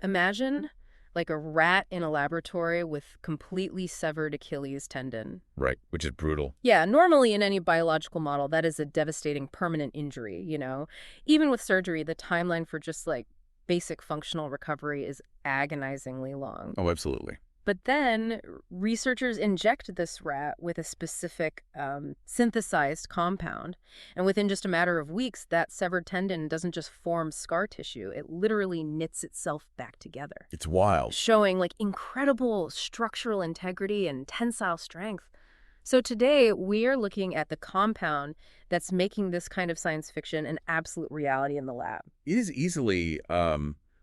Imagine like a rat in a laboratory with completely severed Achilles tendon. Right, which is brutal. Yeah, normally in any biological model, that is a devastating permanent injury, Even with surgery, the timeline for just like basic functional recovery is agonizingly long. Oh, absolutely. But then researchers inject this rat with a specific synthesized compound. And within just a matter of weeks, that severed tendon doesn't just form scar tissue. It literally knits itself back together, It's wild. showing like incredible structural integrity and tensile strength. So today, we are looking at the compound that's making this kind of science fiction an absolute reality in the lab. It is easily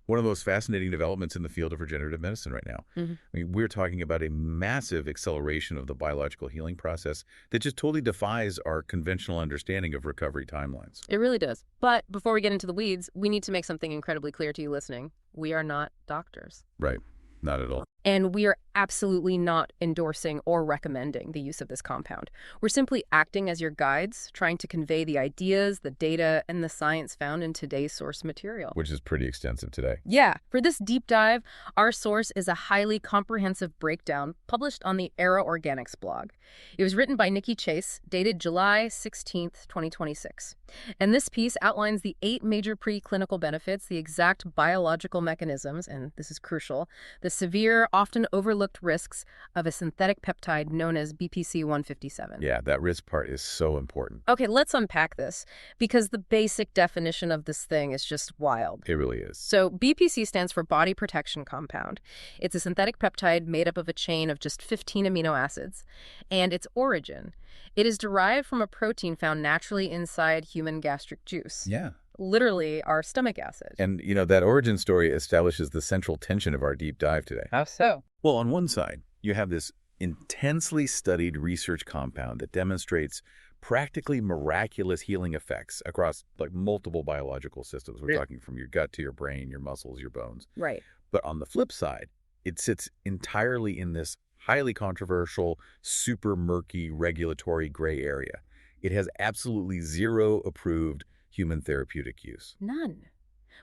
one of the most fascinating developments in the field of regenerative medicine right now. Mm-hmm. I mean, we're talking about a massive acceleration of the biological healing process that just totally defies our conventional understanding of recovery timelines. It really does. But before we get into the weeds, we need to make something incredibly clear to you listening. We are not doctors. Right. Not at all. And we are absolutely not endorsing or recommending the use of this compound. We're simply acting as your guides, trying to convey the ideas, the data, and the science found in today's source material. Which is pretty extensive today. Yeah. For this deep dive, our source is a highly comprehensive breakdown published on the Era Organics blog. It was written by Nikki Chase, dated July 16th, 2026. And this piece outlines the 8 major preclinical benefits, the exact biological mechanisms, and this is crucial, the severe, often overlooked risks of a synthetic peptide known as BPC-157. Yeah, that risk part is so important. Okay, let's unpack this, because the basic definition of this thing is just wild. It really is. So BPC stands for body protection compound. It's a synthetic peptide made up of a chain of just 15 amino acids. And its origin, it is derived from a protein found naturally inside human gastric juice. Yeah. Literally our stomach acid. And, that origin story establishes the central tension of our deep dive today. How so? Well, on one side, you have this intensely studied research compound that demonstrates practically miraculous healing effects across multiple biological systems. We're talking from your gut to your brain, your muscles, your bones. Right. But on the flip side, it sits entirely in this highly controversial, super murky regulatory gray area. It has absolutely zero approved human therapeutic use. None.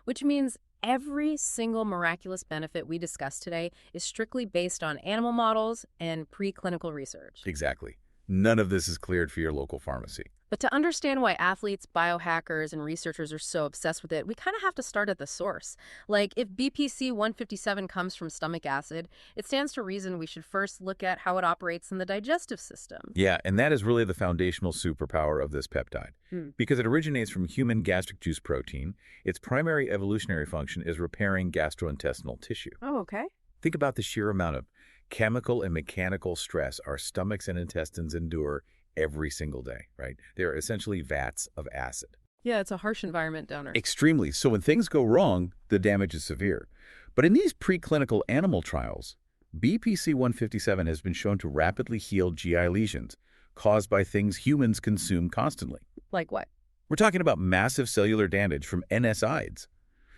Which means every single miraculous benefit we discussed today is strictly based on animal models and preclinical research. Exactly. None of this is cleared for your local pharmacy. But to understand why athletes, biohackers, and researchers are so obsessed with it, we kind of have to start at the source. Like, if BPC-157 comes from stomach acid, it stands to reason we should first look at how it operates in the digestive system. Yeah, and that is really the foundational superpower of this peptide. Because it originates from human gastric juice protein, its primary evolutionary function is repairing gastrointestinal tissue. Oh, okay. Think about the sheer amount of chemical and mechanical stress our stomachs and intestines endure every single day, right? They're essentially vats of acid. Yeah, it's a harsh environment down there. Extremely. So when things go wrong, the damage is severe. But in these preclinical animal trials, BPC-157 has been shown to rapidly heal GI lesions caused by things humans consume constantly. Like what? We're talking about massive cellular damage from NSAIDs.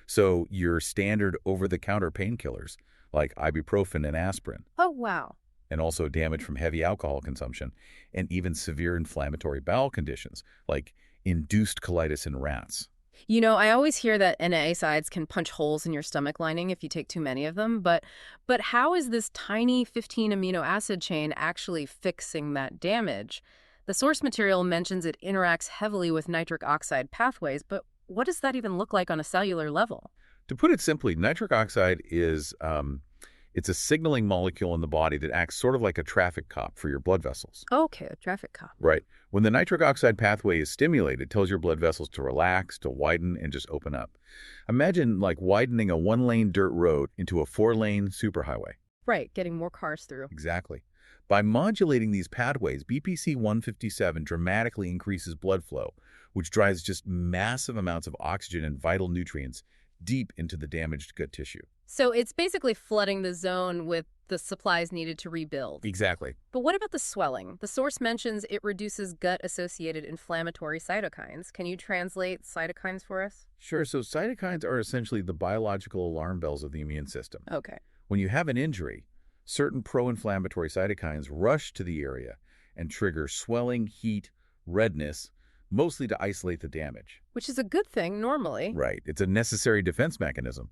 So your standard over-the-counter painkillers like ibuprofen and aspirin. Oh, wow. And also damage from heavy alcohol consumption, and even severe inflammatory bowel conditions, like induced colitis in rats. I always hear that NSAIDs can punch holes in your stomach lining if you take too many of them, but how is this tiny 15 amino acid chain actually fixing that damage? The source material mentions it interacts heavily with nitric oxide pathways, but what does that even look like on a cellular level? To put it simply, nitric oxide is it's a signaling molecule in the body that acts sort of like a traffic cop for your blood vessels. Okay, a traffic cop. Right. When the nitric oxide pathway is stimulated, it tells your blood vessels to relax, to widen, and just open up. Imagine widening a 1-lane dirt road into a 4-lane superhighway. Right, getting more cars through. Exactly. By modulating these pathways, BPC-157 dramatically increases blood flow, which drives just massive amounts of oxygen and vital nutrients deep into the damaged gut tissue. So it's basically flooding the zone with the supplies needed to rebuild. Exactly. But what about the swelling? The source mentions it reduces gut-associated inflammatory cytokines. Can you translate cytokines for us? Sure. So cytokines are essentially the biological alarm bells of the immune system. Okay. When you have an injury, certain pro-inflammatory cytokines rush to the area and trigger swelling, heat, redness, mostly to isolate the damage. Which is a good thing normally. Right. It's a necessary defense mechanism.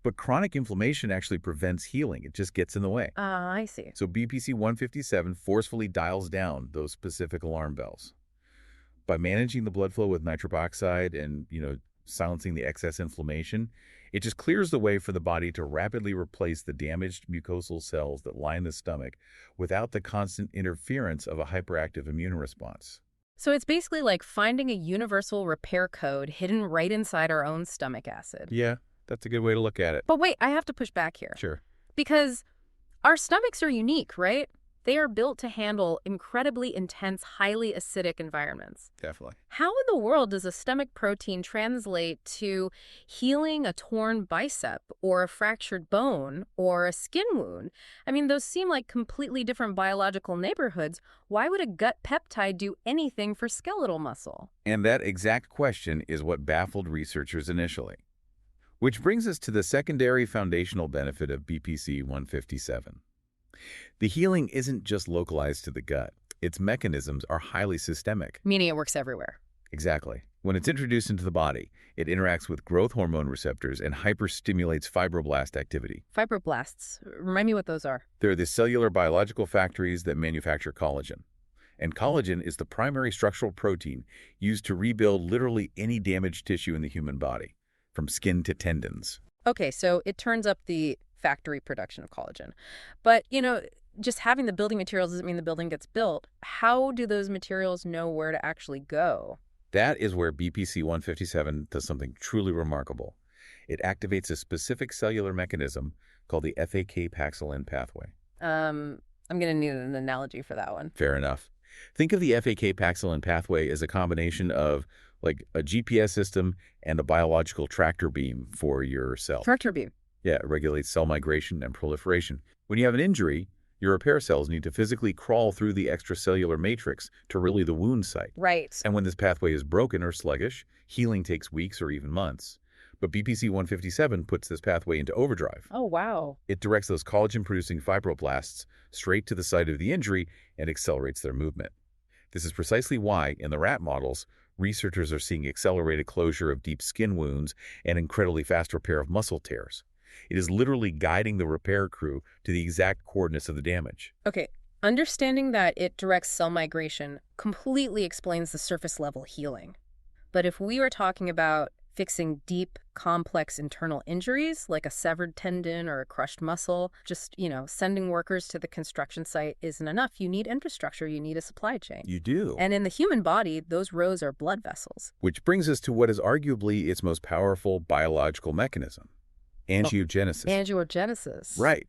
But chronic inflammation actually prevents healing. It just gets in the way. I see. So BPC-157 forcefully dials down those specific alarm bells. By managing the blood flow with nitric oxide and, silencing the excess inflammation, it just clears the way for the body to rapidly replace the damaged mucosal cells that line the stomach without the constant interference of a hyperactive immune response. So it's basically like finding a universal repair code hidden right inside our own stomach acid. Yeah, that's a good way to look at it. But wait, I have to push back here. Sure. Because our stomachs are unique, right? They are built to handle incredibly intense, highly acidic environments. Definitely. How in the world does a stomach protein translate to healing a torn bicep or a fractured bone or a skin wound? I mean, those seem like completely different biological neighborhoods. Why would a gut peptide do anything for skeletal muscle? And that exact question is what baffled researchers initially. Which brings us to the secondary foundational benefit of BPC-157. The healing isn't just localized to the gut. Its mechanisms are highly systemic. Meaning it works everywhere. Exactly. When it's introduced into the body, it interacts with growth hormone receptors and hyperstimulates fibroblast activity. Fibroblasts. Remind me what those are. They're the cellular biological factories that manufacture collagen. And collagen is the primary structural protein used to rebuild literally any damaged tissue in the human body, from skin to tendons. Okay, so it turns up the factory production of collagen. But, just having the building materials doesn't mean the building gets built. How do those materials know where to actually go? That is where BPC-157 does something truly remarkable. It activates a specific cellular mechanism called the FAK-Paxilin pathway. I'm going to need an analogy for that one. Fair enough. Think of the FAK-Paxilin pathway as a combination of like a GPS system and a biological tractor beam for your cells. Tractor beam. Yeah, it regulates cell migration and proliferation. When you have an injury, your repair cells need to physically crawl through the extracellular matrix to really the wound site. Right. And when this pathway is broken or sluggish, healing takes weeks or even months. But BPC-157 puts this pathway into overdrive. Oh, wow. It directs those collagen-producing fibroblasts straight to the site of the injury and accelerates their movement. This is precisely why, in the rat models, researchers are seeing accelerated closure of deep skin wounds and incredibly fast repair of muscle tears. It is literally guiding the repair crew to the exact coordinates of the damage. Okay, understanding that it directs cell migration completely explains the surface level healing. But if we were talking about fixing deep, complex internal injuries like a severed tendon or a crushed muscle, just, sending workers to the construction site isn't enough. You need infrastructure. You need a supply chain. You do. And in the human body, those rows are blood vessels. Which brings us to what is arguably its most powerful biological mechanism. Angiogenesis. Angiogenesis. Right.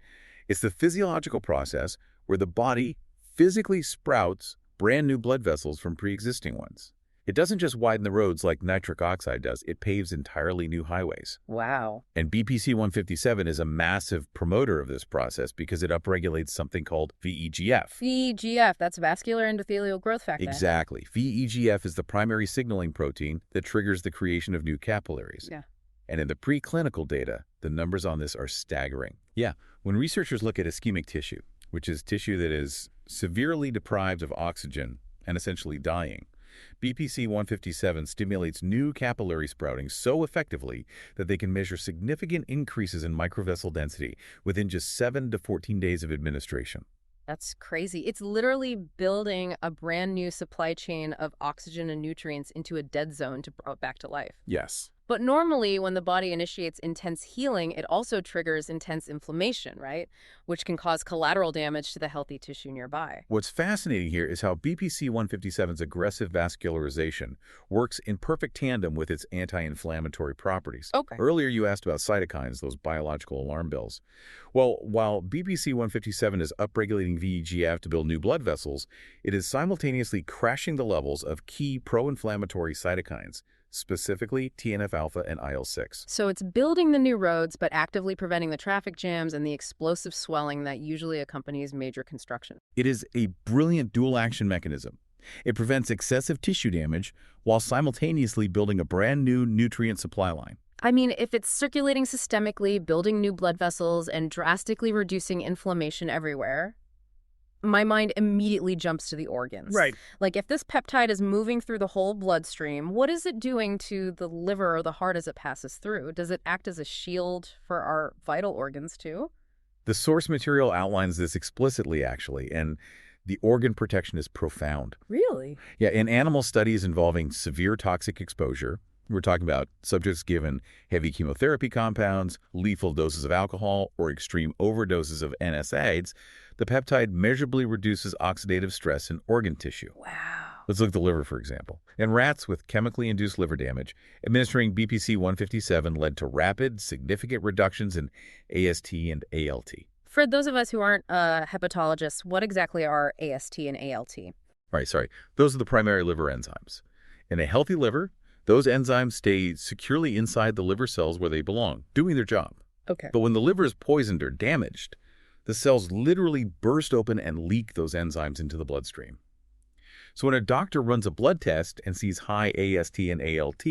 It's the physiological process where the body physically sprouts brand new blood vessels from pre-existing ones. It doesn't just widen the roads like nitric oxide does, it paves entirely new highways. Wow. And BPC-157 is a massive promoter of this process because it upregulates something called VEGF. VEGF, that's vascular endothelial growth factor. Exactly. VEGF is the primary signaling protein that triggers the creation of new capillaries. Yeah. And in the preclinical data, the numbers on this are staggering. Yeah, when researchers look at ischemic tissue, which is tissue that is severely deprived of oxygen and essentially dying, BPC-157 stimulates new capillary sprouting so effectively that they can measure significant increases in microvessel density within just 7 to 14 days of administration. That's crazy. It's literally building a brand new supply chain of oxygen and nutrients into a dead zone to bring it back to life. Yes. But normally, when the body initiates intense healing, it also triggers intense inflammation, right? Which can cause collateral damage to the healthy tissue nearby. What's fascinating here is how BPC-157's aggressive vascularization works in perfect tandem with its anti-inflammatory properties. Okay. Earlier, you asked about cytokines, those biological alarm bells. Well, while BPC-157 is upregulating VEGF to build new blood vessels, it is simultaneously crashing the levels of key pro-inflammatory cytokines, specifically TNF-alpha and IL-6. So it's building the new roads, but actively preventing the traffic jams and the explosive swelling that usually accompanies major construction. It is a brilliant dual-action mechanism. It prevents excessive tissue damage while simultaneously building a brand new nutrient supply line. I mean, if it's circulating systemically, building new blood vessels, and drastically reducing inflammation everywhere, my mind immediately jumps to the organs. Right. Like, if this peptide is moving through the whole bloodstream, what is it doing to the liver or the heart as it passes through? Does it act as a shield for our vital organs, too? The source material outlines this explicitly, actually, and the organ protection is profound. Really? Yeah, in animal studies involving severe toxic exposure, we're talking about subjects given heavy chemotherapy compounds, lethal doses of alcohol, or extreme overdoses of NSAIDs, the peptide measurably reduces oxidative stress in organ tissue. Wow. Let's look at the liver, for example. In rats with chemically induced liver damage, administering BPC-157 led to rapid, significant reductions in AST and ALT. For those of us who aren't hepatologists, what exactly are AST and ALT? Those are the primary liver enzymes. In a healthy liver, those enzymes stay securely inside the liver cells where they belong, doing their job. Okay. But when the liver is poisoned or damaged, the cells literally burst open and leak those enzymes into the bloodstream. So when a doctor runs a blood test and sees high AST and ALT,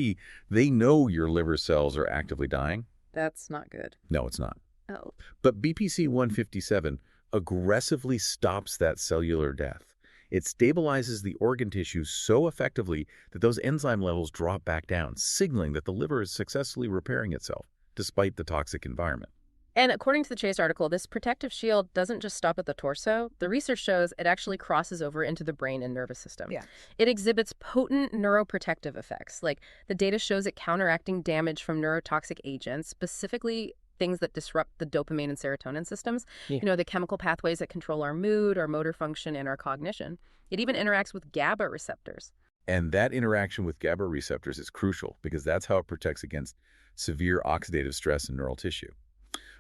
they know your liver cells are actively dying. That's not good. No, it's not. Oh. But BPC-157 aggressively stops that cellular death. It stabilizes the organ tissue so effectively that those enzyme levels drop back down, signaling that the liver is successfully repairing itself, despite the toxic environment. And according to the Chase article, this protective shield doesn't just stop at the torso. The research shows it actually crosses over into the brain and nervous system. Yeah. It exhibits potent neuroprotective effects. Like, the data shows it counteracting damage from neurotoxic agents, specifically things that disrupt the dopamine and serotonin systems. Yeah. You know, the chemical pathways that control our mood, our motor function, and our cognition. It even interacts with GABA receptors. And that interaction with GABA receptors is crucial because that's how it protects against severe oxidative stress in neural tissue.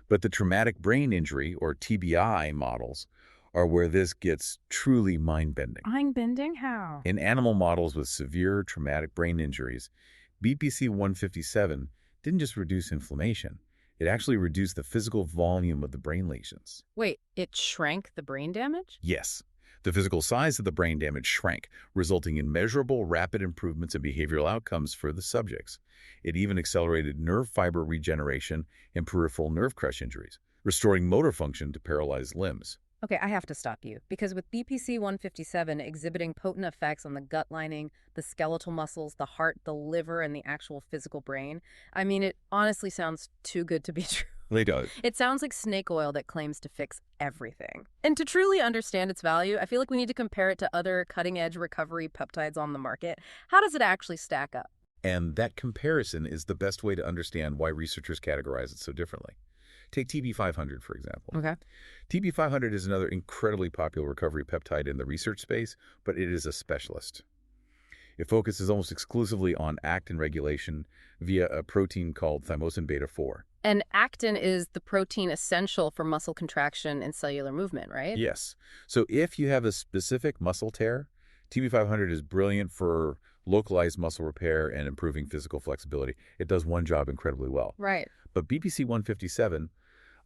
But the traumatic brain injury, or TBI models, are where this gets truly mind-bending. Mind-bending? How? In animal models with severe traumatic brain injuries, BPC-157 didn't just reduce inflammation. It actually reduced the physical volume of the brain lesions. Wait, it shrank the brain damage? Yes, the physical size of the brain damage shrank, resulting in measurable, rapid improvements in behavioral outcomes for the subjects. It even accelerated nerve fiber regeneration in peripheral nerve crush injuries, restoring motor function to paralyzed limbs. Okay, I have to stop you, because with BPC-157 exhibiting potent effects on the gut lining, the skeletal muscles, the heart, the liver, and the actual physical brain, I mean, it honestly sounds too good to be true. They do. It sounds like snake oil that claims to fix everything. And to truly understand its value, I feel like we need to compare it to other cutting-edge recovery peptides on the market. How does it actually stack up? And that comparison is the best way to understand why researchers categorize it so differently. Take TB500, for example. Okay. TB500 is another incredibly popular recovery peptide in the research space, but it is a specialist. It focuses almost exclusively on actin regulation via a protein called thymosin beta-4. And actin is the protein essential for muscle contraction and cellular movement, right? Yes. So if you have a specific muscle tear, TB500 is brilliant for localized muscle repair and improving physical flexibility. It does one job incredibly well. Right. But BPC-157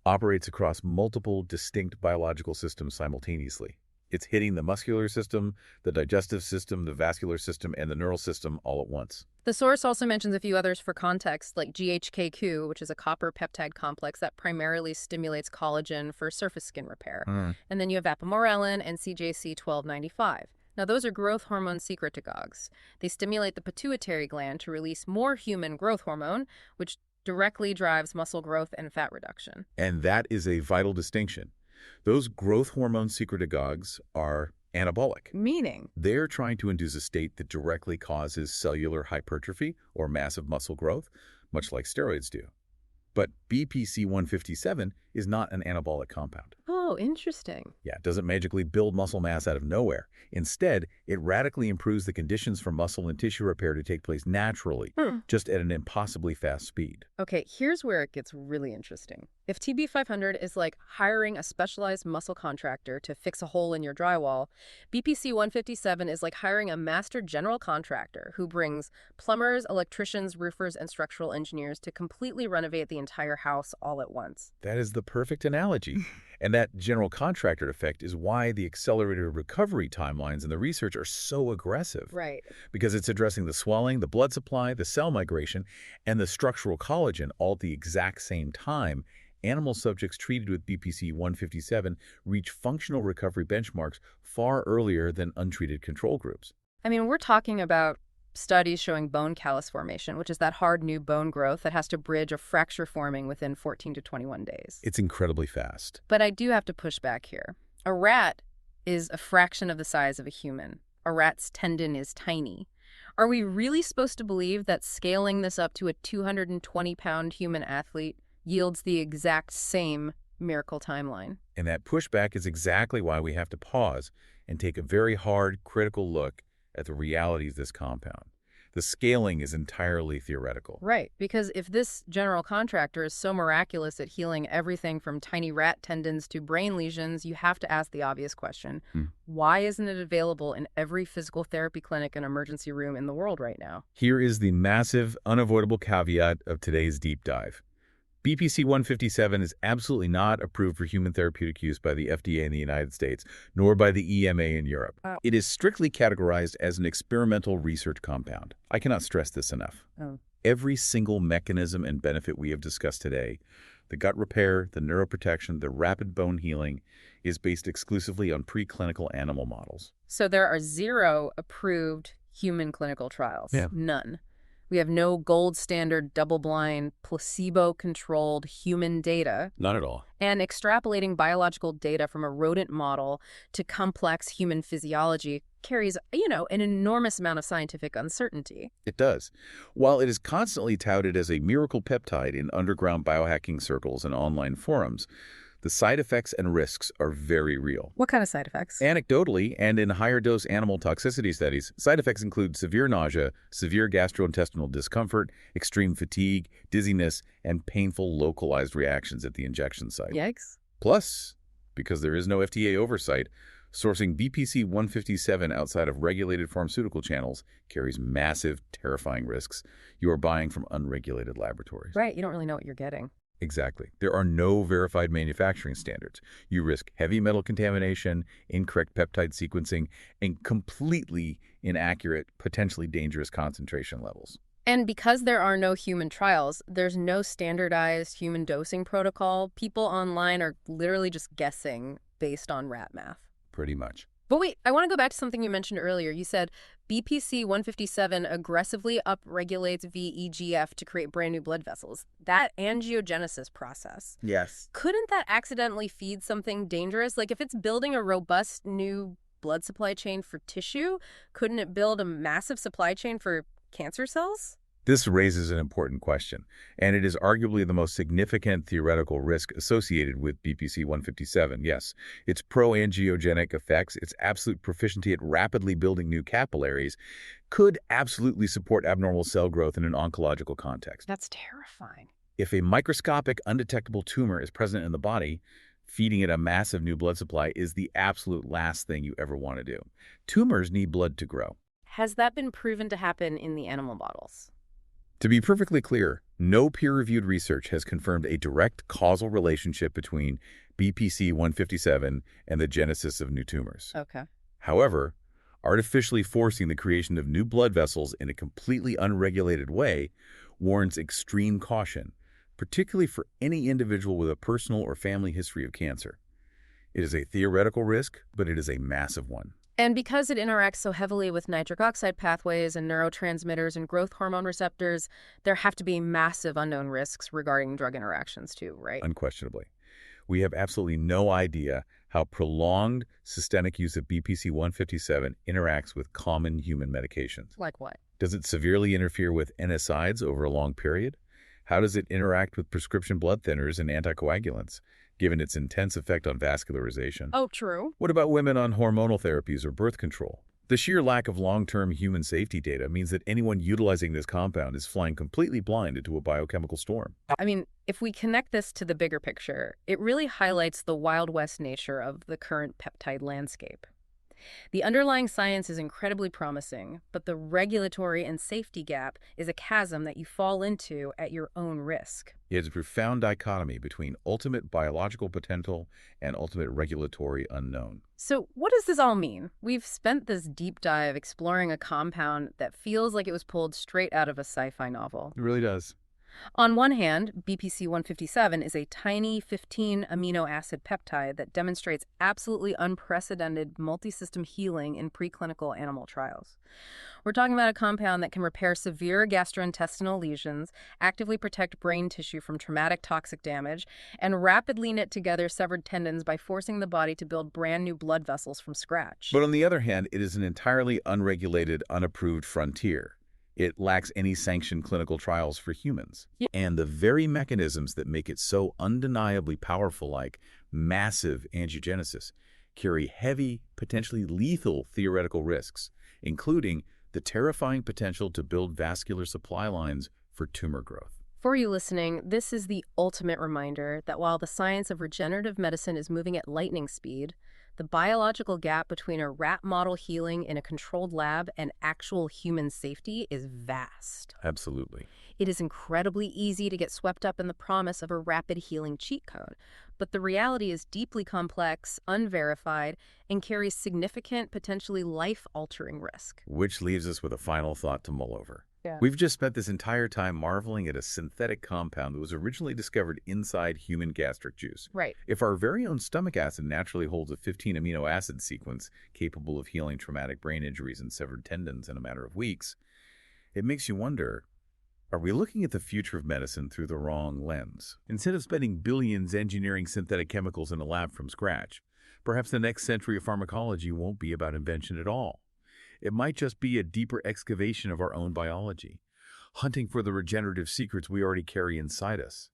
operates across multiple distinct biological systems simultaneously. It's hitting the muscular system, the digestive system, the vascular system, and the neural system all at once. The source also mentions a few others for context, like GHK-Q, which is a copper peptide complex that primarily stimulates collagen for surface skin repair. And then you have apomorelin and CJC-1295. Now, those are growth hormone secretagogues. They stimulate the pituitary gland to release more human growth hormone, which directly drives muscle growth and fat reduction. And that is a vital distinction. Those growth hormone secretagogues are anabolic. Meaning? They're trying to induce a state that directly causes cellular hypertrophy or massive muscle growth, much like steroids do. But BPC-157 is not an anabolic compound. Oh, interesting. Yeah, it doesn't magically build muscle mass out of nowhere. Instead, it radically improves the conditions for muscle and tissue repair to take place naturally, just at an impossibly fast speed. Okay, here's where it gets really interesting. If TB500 is like hiring a specialized muscle contractor to fix a hole in your drywall, BPC-157 is like hiring a master general contractor who brings plumbers, electricians, roofers, and structural engineers to completely renovate the entire house all at once. That is the perfect analogy. And that general contractor effect is why the accelerated recovery timelines in the research are so aggressive. Right. Because it's addressing the swelling, the blood supply, the cell migration, and the structural collagen all at the exact same time animal subjects treated with BPC-157 reach functional recovery benchmarks far earlier than untreated control groups. I mean, we're talking about studies showing bone callus formation, which is that hard new bone growth that has to bridge a fracture forming within 14 to 21 days. It's incredibly fast. But I do have to push back here. A rat is a fraction of the size of a human. A rat's tendon is tiny. Are we really supposed to believe that scaling this up to a 220-pound human athlete yields the exact same miracle timeline? And that pushback is exactly why we have to pause and take a very hard, critical look at the realities of this compound. The scaling is entirely theoretical. Right, because if this general contractor is so miraculous at healing everything from tiny rat tendons to brain lesions, you have to ask the obvious question. Why isn't it available in every physical therapy clinic and emergency room in the world right now? Here is the massive, unavoidable caveat of today's deep dive. BPC-157 is absolutely not approved for human therapeutic use by the FDA in the United States, nor by the EMA in Europe. It is strictly categorized as an experimental research compound. I cannot stress this enough. Every single mechanism and benefit we have discussed today, the gut repair, the neuroprotection, the rapid bone healing, is based exclusively on preclinical animal models. So there are 0 approved human clinical trials. Yeah. None. We have no gold standard, double-blind, placebo-controlled human data. Not at all. And extrapolating biological data from a rodent model to complex human physiology carries, an enormous amount of scientific uncertainty. It does. While it is constantly touted as a miracle peptide in underground biohacking circles and online forums, the side effects and risks are very real. What kind of side effects? Anecdotally, and in higher dose animal toxicity studies, side effects include severe nausea, severe gastrointestinal discomfort, extreme fatigue, dizziness, and painful localized reactions at the injection site. Yikes. Plus, because there is no FDA oversight, sourcing BPC-157 outside of regulated pharmaceutical channels carries massive, terrifying risks. You are buying from unregulated laboratories. Right, you don't really know what you're getting. Exactly. There are no verified manufacturing standards. You risk heavy metal contamination, incorrect peptide sequencing, and completely inaccurate, potentially dangerous concentration levels. And because there are no human trials, there's no standardized human dosing protocol. People online are literally just guessing based on rat math. Pretty much. But wait, I want to go back to something you mentioned earlier. You said BPC-157 aggressively upregulates VEGF to create brand new blood vessels. That angiogenesis process. Yes. Couldn't that accidentally feed something dangerous? Like if it's building a robust new blood supply chain for tissue, couldn't it build a massive supply chain for cancer cells? This raises an important question, and it is arguably the most significant theoretical risk associated with BPC-157. Yes, its pro-angiogenic effects, its absolute proficiency at rapidly building new capillaries, could absolutely support abnormal cell growth in an oncological context. That's terrifying. If a microscopic, undetectable tumor is present in the body, feeding it a massive new blood supply is the absolute last thing you ever want to do. Tumors need blood to grow. Has that been proven to happen in the animal models? To be perfectly clear, no peer-reviewed research has confirmed a direct causal relationship between BPC-157 and the genesis of new tumors. Okay. However, artificially forcing the creation of new blood vessels in a completely unregulated way warrants extreme caution, particularly for any individual with a personal or family history of cancer. It is a theoretical risk, but it is a massive one. And because it interacts so heavily with nitric oxide pathways and neurotransmitters and growth hormone receptors, there have to be massive unknown risks regarding drug interactions too, right? Unquestionably. We have absolutely no idea how prolonged systemic use of BPC-157 interacts with common human medications. Like what? Does it severely interfere with NSAIDs over a long period? How does it interact with prescription blood thinners and anticoagulants, given its intense effect on vascularization? Oh, true. What about women on hormonal therapies or birth control? The sheer lack of long-term human safety data means that anyone utilizing this compound is flying completely blind into a biochemical storm. I mean, if we connect this to the bigger picture, it really highlights the Wild West nature of the current peptide landscape. The underlying science is incredibly promising, but the regulatory and safety gap is a chasm that you fall into at your own risk. It's a profound dichotomy between ultimate biological potential and ultimate regulatory unknown. So what does this all mean? We've spent this deep dive exploring a compound that feels like it was pulled straight out of a sci-fi novel. It really does. On one hand, BPC-157 is a tiny 15 amino acid peptide that demonstrates absolutely unprecedented multisystem healing in preclinical animal trials. We're talking about a compound that can repair severe gastrointestinal lesions, actively protect brain tissue from traumatic toxic damage, and rapidly knit together severed tendons by forcing the body to build brand new blood vessels from scratch. But on the other hand, it is an entirely unregulated, unapproved frontier. It lacks any sanctioned clinical trials for humans. Yeah. And the very mechanisms that make it so undeniably powerful, like massive angiogenesis, carry heavy, potentially lethal theoretical risks, including the terrifying potential to build vascular supply lines for tumor growth. For you listening, this is the ultimate reminder that while the science of regenerative medicine is moving at lightning speed, the biological gap between a rat model healing in a controlled lab and actual human safety is vast. Absolutely. It is incredibly easy to get swept up in the promise of a rapid healing cheat code, but the reality is deeply complex, unverified, and carries significant, potentially life-altering risk. Which leaves us with a final thought to mull over. Yeah. We've just spent this entire time marveling at a synthetic compound that was originally discovered inside human gastric juice. Right. If our very own stomach acid naturally holds a 15 amino acid sequence capable of healing traumatic brain injuries and severed tendons in a matter of weeks, it makes you wonder, are we looking at the future of medicine through the wrong lens? Instead of spending billions engineering synthetic chemicals in a lab from scratch, perhaps the next century of pharmacology won't be about invention at all. It might just be a deeper excavation of our own biology, hunting for the regenerative secrets we already carry inside us.